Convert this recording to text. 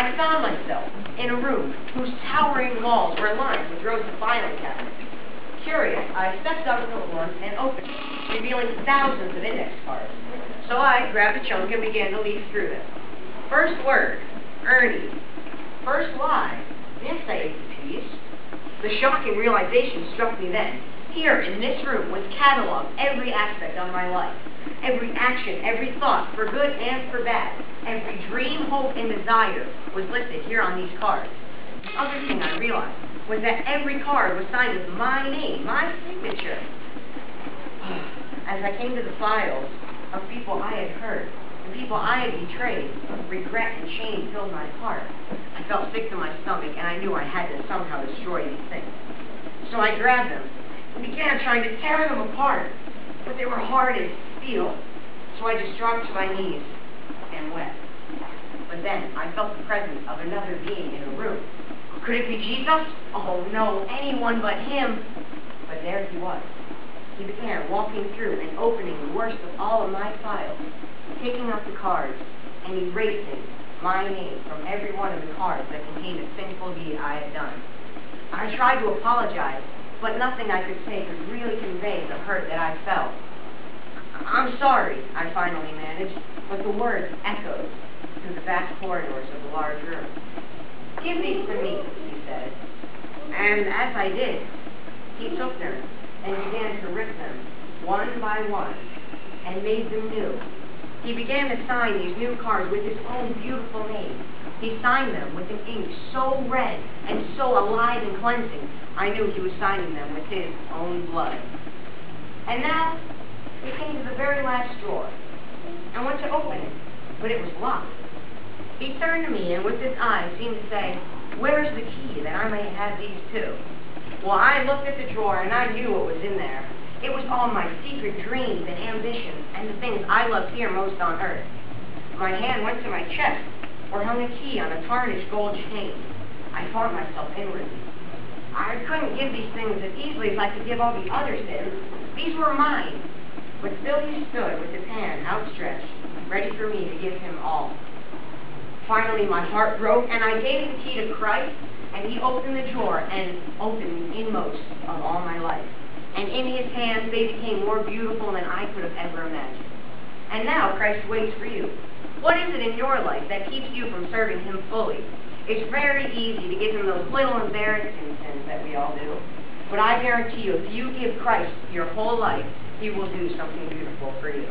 I found myself in a room whose towering walls were lined with rows of filing cabinets. Curious, I stepped up to one and opened it, revealing thousands of index cards. So I grabbed a chunk and began to leaf through them. First word, Ernie. First lie, yes, I ate the peas. The shocking realization struck me then. Here in this room was cataloged every aspect of my life. Every action, every thought, for good and for bad. Every dream, hope, and desire was listed here on these cards. The other thing I realized was that every card was signed with my name, my signature. As I came to the files of people I had hurt, and people I had betrayed, regret and shame filled my heart. I felt sick to my stomach, and I knew I had to somehow destroy these things. So I grabbed them and began trying to tear them apart, but they were hard as steel. So I just dropped to my knees and wept. But then I felt the presence of another being in the room. Could it be Jesus? Oh no, anyone but him. But there he was. He began walking through and opening the worst of all of my files, taking out the cards and erasing my name from every one of the cards that contained a sinful deed I had done. I tried to apologize, but nothing I could say could really convey the hurt that I felt. I'm sorry, I finally managed, but the words echoed through the vast corridors of the large room. Give these to me, he said. And as I did, he took them and began to rip them one by one and made them new. He began to sign these new cards with his own beautiful name. He signed them with an ink so red and so alive and cleansing, I knew he was signing them with his own blood. And now, he came to the very last drawer and went to open it, but it was locked. He turned to me and with his eyes seemed to say, "Where's the key that I may have these too?" Well, I looked at the drawer and I knew what was in there. It was all my secret dreams and ambitions and the things I loved here most on earth. My hand went to my chest, where hung a key on a tarnished gold chain. I fought myself inwardly. I couldn't give these things as easily as I could give all the other sins. These were mine. But still he stood with his hand outstretched, ready for me to give him all. Finally, my heart broke, and I gave the key to Christ, and he opened the drawer and opened the inmost of all my life. And in his hands, they became more beautiful than I could have ever imagined. And now Christ waits for you. What is it in your life that keeps you from serving him fully? It's very easy to give him those little embarrassing sins that we all do. But I guarantee you, if you give Christ your whole life, he will do something beautiful for you.